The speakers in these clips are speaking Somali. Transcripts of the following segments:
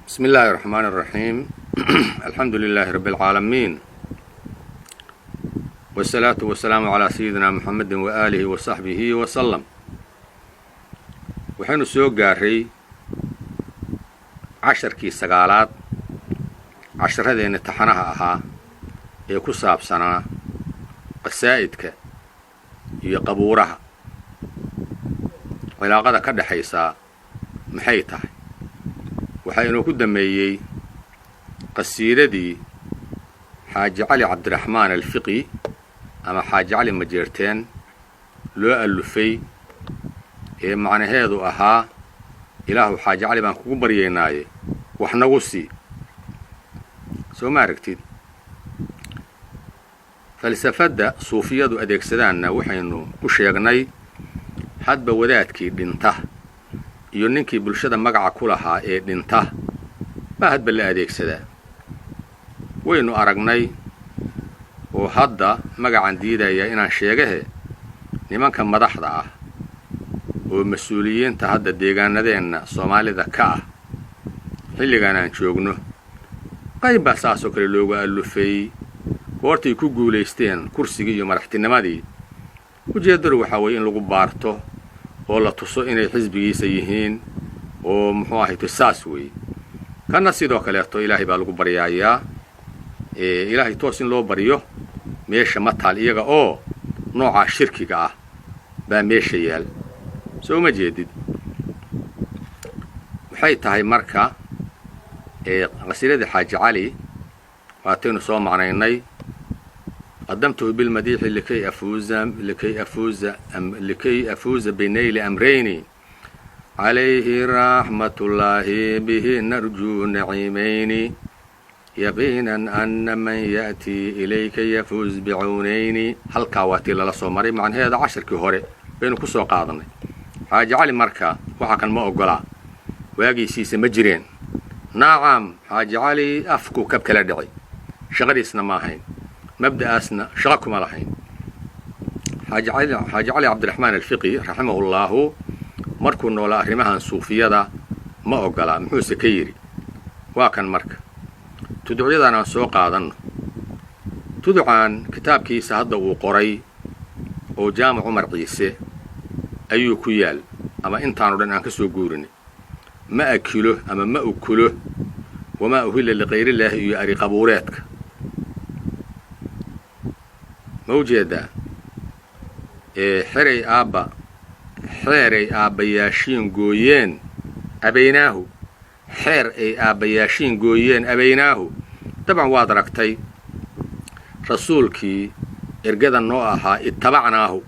بسم الله الرحمن الرحيم الحمد لله رب العالمين والصلاة والسلام على سيدنا محمد وآله وصحبه وسلم waxaynu soo gaaray casharkii sagaalaad casharadeenna taxanaha ahaa ee ku saabsanaa qasaa'idka iyo qabuuraha cilaaqada ka dhaxaysa maxay tahay waxaynu ku dameeyay qasiidadii xaaji cali cabdiraxmaan alfiqi ama xaaji cali majeerteen loo alufay ee macnaheedu ahaa ilaahu xaaji cali baan kugu baryaynaaye wax nagu sii soo ma aragtid falsafada suufiyadu adeegsadaanna waxaynu ku sheegnay hadba wadaadkii dhinta iyo ninkii bulshada magaca ku lahaa ee dhinta baa hadba la adeegsadaa waynu aragnay oo hadda magacan diidaya inaan sheegahe nimanka madaxda ah oo mas-uuliyiinta hadda deegaanadeenna soomaalida ka ah xilligan aan joogno qayb baa saasoo kale loogu alufay goortay ku guulaysteen kursigii iyo madaxtinimadii ujeeddadu waxaa weeye in lagu baarto oo la tuso inay xisbigiisa yihiin oo muxuu ahay saas weeye kana sidoo kaleeto ilaahay baa lagu baryaayaa ilaahay toos in loo baryo meesha ma taal iyaga oo nooca shirkiga ah baa meesha yaal soo ma jeedid waxay tahay marka qasiidada xaaji cali waataynu soo macnaynay قدمته بالمديح لكي أفوز بنيل أمرين عليه رحمة الله به نرجو نعيمين يقينا أن من يأتي إليك يفوز بعونين هل كاواتي للصومري مع هذا 10 كهوري بينو كسو قاضني حاج علي مركا وحكا ما أقولا واقي سيسي مجرين نعم حاج علي أفكو كبكلا دعي شغليسنا ماهين مبدأسنا شغلكم لحين حاج علي عبد الرحمن الفقي رحمه الله مركو نولا أهرمها صوفية دا ما أقلا محو سكيري واكن مرك تدعو يدانا سوق آذن تدعان كتاب كيسا هذا وقري أو جامع عمر عيسى أيو كيال أما إنتانو لن أنكسو قورني ما أكله أما ما أكله وما أهل لغير الله يأري قبوراتك موجودة حري آبا ياشين قويين أبيناه ياشين قويين أبيناه طبعا وادركتي رسولكي إرقادا نوعها اتبعناه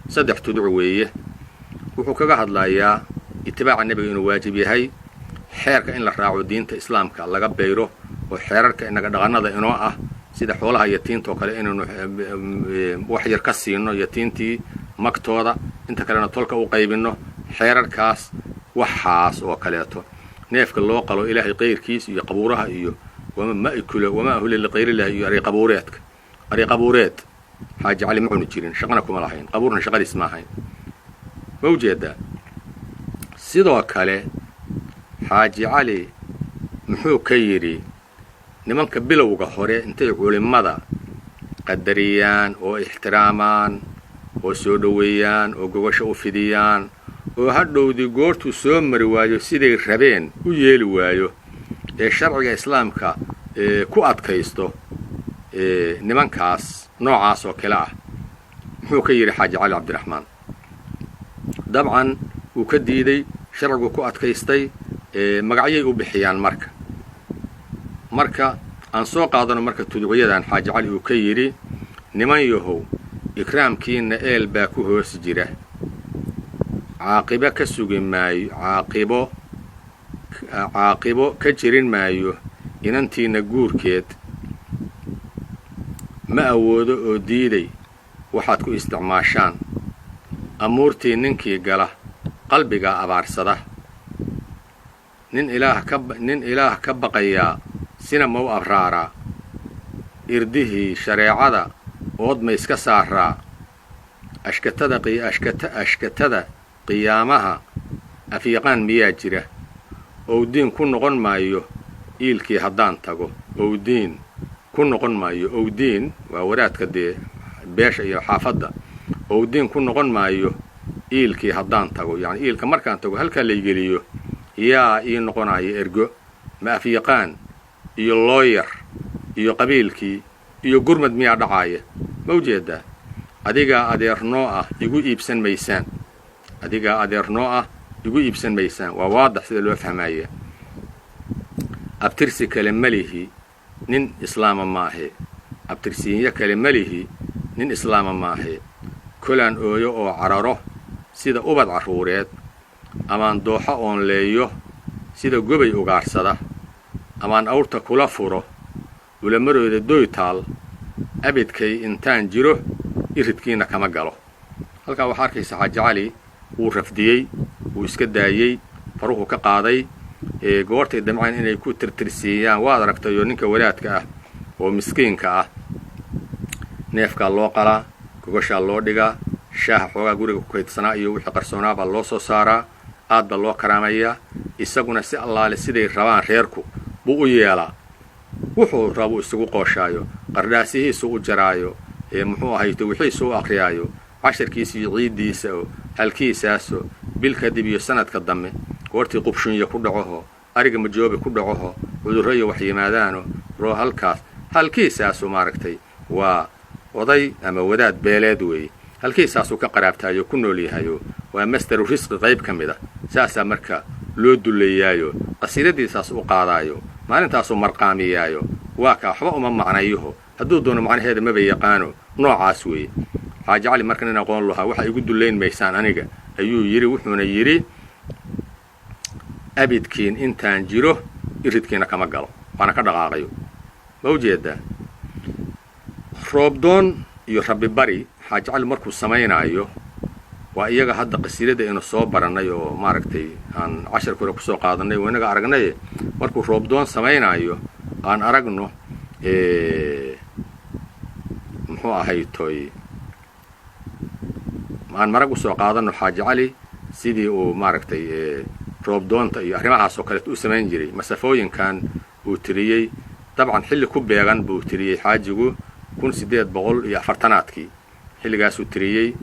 صدح تدعويه وحكا قهد لايا اتباع النبي إنه واجب يهي حيرك إن لحراعو دينة إسلامك اللغا بيرو وحيرك إنك دغنada inoo ah sida xoolaha yatiinta oo kale inuu wax yar ka siino yatiintii magtooda inta kalena tolka u qaybino xeerarkaas waxaas oo kaleeto neefka loo qalo ilaahay qeyrkiis iyo qabuuraha iyo wama ikula wama ahli liqayr ilaahi iyo ari qabuureed xaaji cali ma cuni jirin shaqana kuma lahayn qabuurna shaqadiis ma ahayn mawjeeda sidoo kale xaaji cali muxuu ka yiri nimanka bilowga hore intay culimada qadariyaan oo ixtiraamaan oo soo dhaweeyaan oo gogosho u fidiyaan oo hadhowdii goortu soo mari waayo siday rabeen u yeeli waayo ee sharciga islaamka ku adkaysto nimankaas noocaas oo kale ah muxuu ka yiri xaaji cali cabdiraxmaan dabcan uu ka diiday sharcigu ku adkaystay magacyay u bixiyaan marka aan soo qaadano marka tudciyadan xaaji cali uu ka yiri niman yahow ikraamkiina eel baa ku hoos jira caaqibo ka sugi maayo caaqibo ka jirin maayo inantiina guurkeed ma awoodo oo diiday waxaad ku isticmaashaan amuurtii ninkii gala qalbiga abaarsada nin ilaah ka baqayaa sina mau abraaraa irdihii shareecada ood ma iska saaraa ashkatada qiyaamaha afyaqaan miyaa jira owdiin ku noqon maayo iilkii haddaan tago owdiin ku noqon maayo owdiin waa waraadka dee beesha iyo xaafadda owdiin ku noqon maayo iilkii haddaan tago yacni iilka markaan tago halkaa laygeliyo yaa ii noqonaya ergo ma afyaqaan iyo looyar iyo qabiilkii iyo gurmad miyaa dhacaaya ma ujeedaa adigaa adeernoo ah igu iibsan maysaan adigaa adeernoo ah igu iibsan maysaan waa waadax sida loo fahmaya abtirsi kale malihi nin islaama maahe abtirsiinyo kale malihi nin islaama maahe kolaan ooyo oo cararo sida ubad carruureed amaan dooxo oon leeyo sida gobay ugaarsada amaan awrta kula furo ulamarooda doytaal abidkay intaan jiro iridkiina kama galo halkaa waxaa arkaysa xaaji cali wuu rafdiyey wuu iska daayey faruhu ka qaaday goortay damceen inay ku tirtirsiiyaan waad aragtayo ninka walaadka ah oo miskiinka ah neefkaa loo qalaa gogoshaa loo dhigaa shaaha xoogaa guriga ku kaydsanaa iyo wixii qarsoonaa baa loo soo saaraa aad baa loo karaamayaa isaguna si allaale siday rabaan reerku buu u yeelaa wuxuu rabu isugu qooshaayo qardhaasihiisu u jaraayo muxuu ahayto wixiisu u akhriyaayo casharkiisa iyo ciiddiisa oo halkiisaaso bil kadib iyo sanadka dambe goortii qubshunya ku dhacoho ariga majoobe ku dhacoho cudurro iyo wax yimaadaano roo halkiisaasu maaragtay waa oday ama wadaad beeleed weeye halkiisaasuu ka qaraabtaayo ku nool yahayo waa masdaru risqi qayb ka mid a saasaa marka loo dulleeyaayo qasiidadiisaas u qaadaayo maalintaasuu marqaamiyaayo waa kaa waxba uma macnayaho hadduu doono macnaheeda maba yaqaano noocaas weeye xaaji cali marka nin aqoon lahaa waxa igu dullayn maysaan aniga ayuu yidhi wuxuuna yidhi abidkiin intaan jiro iridkiina kama galo waana ka dhaqaaqayo ma ujeedaa roobdoon iyo rabbi bari xaaji cali markuu samaynaayo waa iyaga hadda qasiidada inu soo barannay oo maaragtay aan casharka hore kusoo qaadannay oo inaga aragnaye markuu roobdoon samaynaayo aan aragno muxuu ahaytoy aan marag usoo qaadanno xaaji cali sidii uu maaragtay roobdoonta iyo arrimahaasoo kaleet u samayn jiray masafooyinkan uu tiriyey dabcan xilli ku beegan buu tiriyey xaajigu 1840aadkii xilligaasuu tiriyey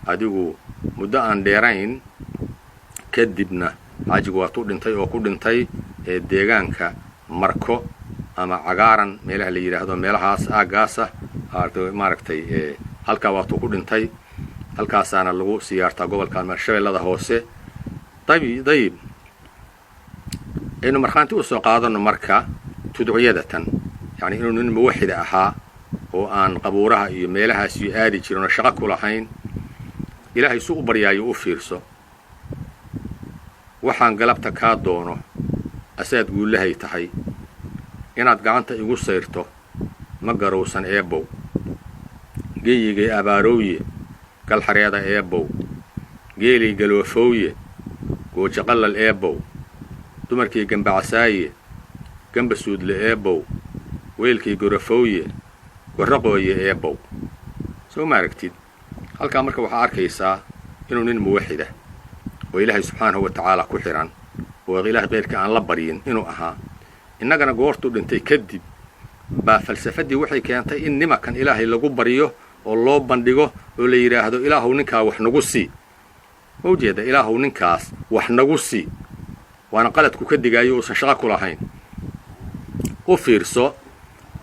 adigu muddo aan dheerayn kadibna xaajigu waatuu dhintay oo ku dhintay deegaanka marko ama cagaaran meelaha la yidhaahdo meelahaas aaggaasa maaragtay halkaa waatuu ku dhintay halkaasaana lagu siyaartaa gobolka shabeellada hoose dayib aynu markhaanti u soo qaadanno marka tudciyadatan yacni inuu nin muwaxida ahaa oo aan qabuuraha iyo meelahaas iyo aadi jirin oo shaqo ku lahayn ilaahay suu u baryaayo u fiirso waxaan galabta kaa doono asaad guullahay tahay inaad gacanta igu sayrto ma garowsan eebbow geeyigay abaarowye galxareeda eebbow geelii galoofowye goojaqallal eebbow dumarkii gambacasaaye gamba suudle eebbow weelkii gorofowye gorraqooye eebbow soo ma aragtid halkaa marka waxaa arkaysaa inuu nin muwaxida oo ilaahay subxaanahu wa tacaala ku xidhan oo ilaahay qayrka aan la baryin inuu ahaa innagana goortuu dhintay kadib baa falsafaddii waxay keentay in nimankan ilaahay lagu baryo oo loo bandhigo oo la yidhaahdo ilaahuw ninkaa wax nagu sii ma ujeeda ilaahuw ninkaas wax nagu sii waana qaladku ka digaayo uusan shaqo ku lahayn u fiirso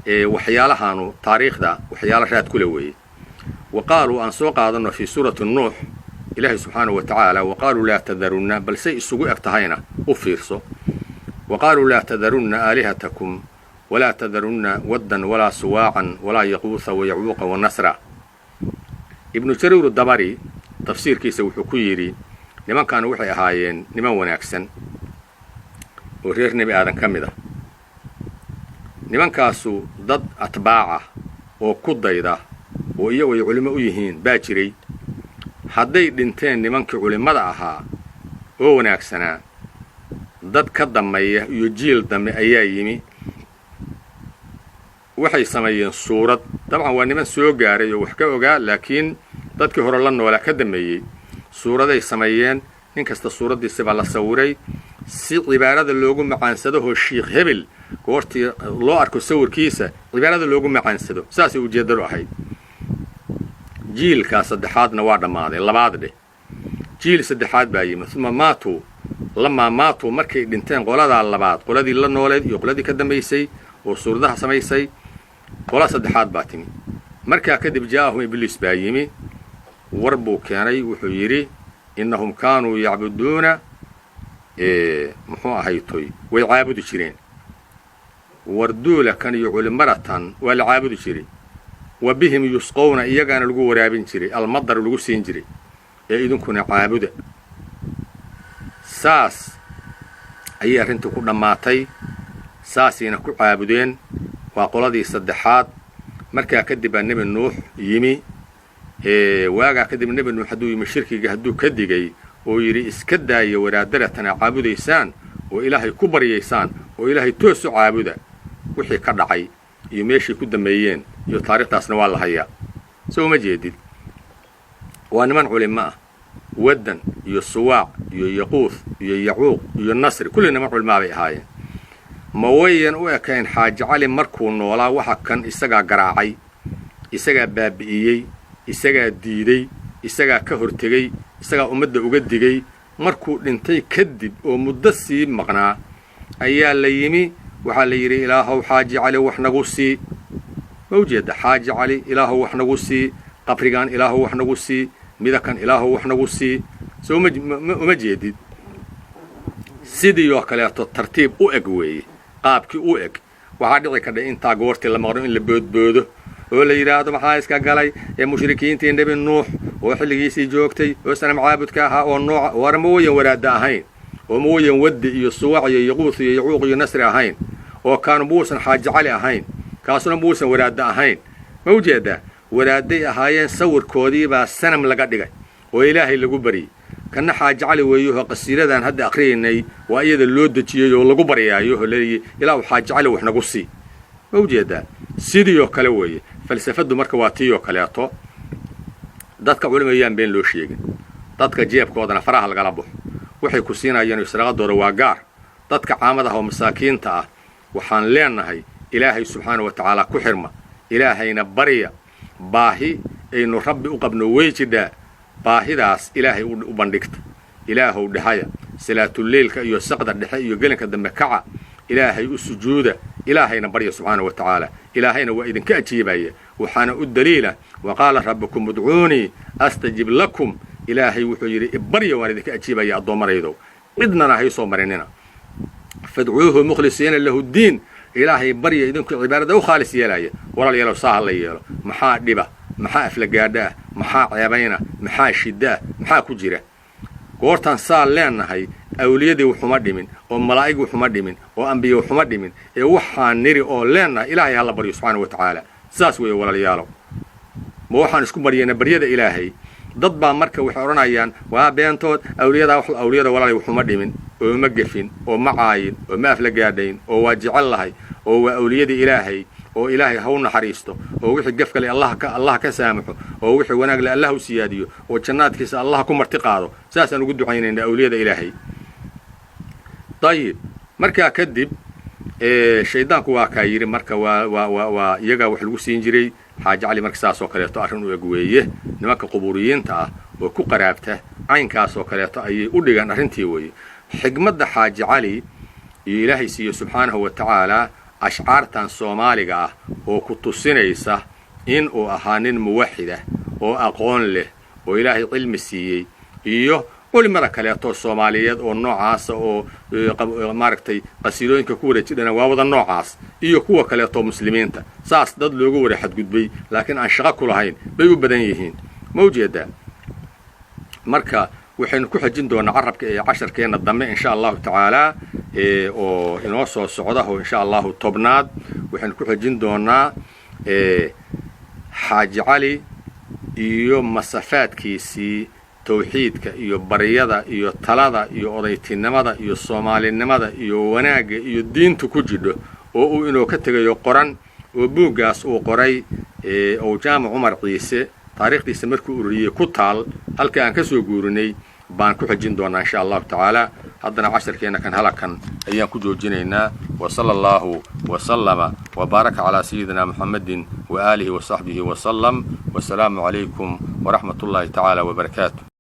waxyaalahaanu taariikhda waxyaalo raad kula weeye wa qaaluu aan soo qaadanno fii suurati nuux ilaahay subxaanahu wa tacaala wa qaaluu laa tadarunna balsay isugu eg tahayna u fiirso wa qaaluu laa tadarunna aalihatakum walaa tadarunna waddan walaa suwaacan walaa yaquuha wayacuuqa wanasra ibnu jariir dabari tafsiirkiisa wuxuu ku yidhi nimankaanu waxay ahaayeen niman wanaagsan oo reer nebi aadan ka mid ah nimankaasu dad atbaaca oo ku dayda oo iyagu ay culimo u yihiin baa jiray hadday dhinteen nimankii culimmada ahaa oo wanaagsanaa dad ka dammeeya iyo jiil dambe ayaa yimi waxay sameeyeen suurad dabcan waa niman soo gaaray oo wax ka ogaa laakiin dadkii hore la noolaa ka dammeeyey suuraday sameeyeen nin kasta suuraddiisa baa la sawiray si cibaarada loogu macaansado oo sheekh hebel goortii loo arko sawirkiisa cibaarada loogu macaansado saasay ujeedadu ahayd jiilka saddexaadna waa dhammaaday labaad dheh jiil saddexaad baa yimid uma maatuu lamaa maatuu markay dhinteen qoladaa labaad qoladii la nooleed iyo qoladii ka dambaysay oo suuradaha samaysay qola saddexaad baa timi markaa kadib jaa'ahum ibliis baa yimi war buu keenay wuxuu yidhi innahum kaanuu yacbuduuna muxuu ahaytoy way caabudi jireen warduulakan iyo culimaratan waa la caabudi jiray wa bihim yusqowna iyagaana lagu waraabin jiray almadar lagu siin jiray ee idinkuna caabuda saas ayay arrintii ku dhammaatay saasayna ku caabudeen waa qoladii saddexaad markaa kadib baa nebi nuux yimi waagaa kadib nebi nuux hadduu yimi shirkiga hadduu ka digay oo yidhi iska daaya waraadaratan aa caabudaysaan oo ilaahay ku baryaysaan oo ilaahay toosu caabuda wixii ka dhacay iyo meeshay ku dammeeyeen iyo taariikhtaasna waa la hayaa soo ma jeedid waa niman culimo ah waddan iyo suwaac iyo yaquuth iyo yacuuq iyo nasri kulli niman culimaa bay ahaayeen ma wayan u ekayn xaaji cali markuu noolaa waxa kan isagaa garaacay isagaa baabi'iyey isagaa diiday isagaa ka hortegey isagaa ummadda uga digay markuu dhintay kadib oo muddo sii maqnaa ayaa la yimi waxaa la yidhi ilaahow xaaji cali wax nagu sii ma ujeedda xaaji cali ilaahow wax nagu sii qabrigan ilaahow wax nagu sii midakan ilaahow wax nagu sii soo uma jeedid sidii oo kaleeto tartiib u eg weeye qaabkii u eg waxaa dhici kadha intaa goortii la maqno in la boodboodo oo la yidhaahdo maxaa iska galay ee mushrikiintii nebi nuux oo xilligiisii joogtay oo sanam caabudka ahaa oo nooca war ma wayan waraadda ahayn oo ma wayan waddi iyo suwac iyo yaquuth iyo yacuuq iyo nasri ahayn oo kaanu muusan xaaji cali ahayn kaasuna muusan waraadda ahayn ma ujeeddaa waraadday ahaayeen sawirkoodii baa sanam laga dhigay oo ilaahay lagu baryey kana xaaji cali weeyahoo qasiiradan hadda akhriyaynay waa iyada loo dejiyey oo lagu baryaayo oo leeyahay ilaahu xaaji cali wax nagu sii ma ujeeddaa sidii oo kale weeye falsafadu marka waa tii oo kaleeto dadka culimayaan been loo sheegin dadka jeebkoodana faraha lagala baxo waxay ku siinayaan israaqadooda waa gaar dadka caamadaha oo masaakiinta ah waxaan leenahay ilaahay subxaana wa tacaala ku xirma ilaahayna barya baahi aynu rabbi u qabno way jidhaa baahidaas ilaahay u bandhigta ilaahow dhahaya salaatuleylka iyo saqda dhexe iyo gelinka dambe kaca ilaahay u sujuuda ilaahayna barya subxaana wa tacaala ilaahayna waa idinka ajiibaya waxaana u daliila wa qaala rabbukum udcuunii astajib lakum ilaahay wuxuu yidhi ibarya waan idinka ajiibaya addoommaraydow cidnana haysoo marinina fadcuuhu mukhlisiina lahu ddiin ilaahay barya idinku cibaadada u khaalis yeelaya walaalayaalow saa ha la yeelo maxaa dhiba maxaa aflagaadha ah maxaa ceebayna maxaa shiddaah maxaa ku jira goortaan saa leenahay awliyadii waxuma dhimin oo malaa'ig waxuma dhimin oo ambiye waxuma dhimin ee waxaan niri oo leenahay ilaahay ha la baryo subxaana wa tacaala saas weeye walaalayaalow ma waxaan isku baryayna baryada ilaahay dad baa marka waxay odhanayaan waa beentood awliyada walaalay waxuma dhimin oo ma gefin oo ma caayin oo ma aflagaadhayn oo waa jecel lahay oo waa awliyadii ilaahay oo ilaahay ha u naxariisto oo wixii gaf kale allah ka saamaxo oo wixii wanaag le allah u siyaadiyo oo jannaadkiisa allah ku marti qaado saasaan ugu ducaynaynaa awliyada ilaahay dayib markaa kadib shaydaanku waa kaa yidhi marka waa iyagaa wax lagu siin jiray xaaji cali marka saasoo kaleeto arrin u eg weeye nimanka qubuuriyiinta ah oo ku qaraabta caynkaasoo kaleeto ayay u dhigaan arrintii weeye xigmadda xaaji cali iyo ilaahay siiyo subxaanahu wa tacaalaa ashcaartan soomaaliga ah oo ku tusinaysa in uu ahaa nin muwaxid ah oo aqoon leh oo ilaahay cilmi siiyey iyo culimada kaleeto soomaaliyeed oo noocaasa oo maaragtay qasiidooyinka ku wada jidhana waa wada noocaas iyo kuwa kaleeto muslimiinta saas dad loogu wada xadgudbay laakiin aan shaqo ku lahayn bay u badan yihiin ma ujeedaa marka waxaynu ku xajin doonaa carabka ee casharkeenna dambe insha allahu tacaalaa oo inoo soo socda oo insha allahu tobnaad waxaynu ku xajin doonaa xaaji cali iyo masafaadkiisii tawxiidka iyo baryada iyo talada iyo odaytinimada iyo soomaalinimada iyo wanaagga iyo diinta ku jidho oo uu inoo ka tegayo qoran oo buuggaas uu qoray oo jaamac cumar ciise taariikhdiisa markuu ururiyey ku taal halka aan ka soo guurinay baan ku xajin doonaa insha allahu tacaala. haddana casharkeena kan halakan ayaan ku joojinaynaa. وصلى الله وسلم وبارك على سيدنا محمد وآله وصحبه وسلم. والسلام عليكم ورحمة الله تعالى وبركاته.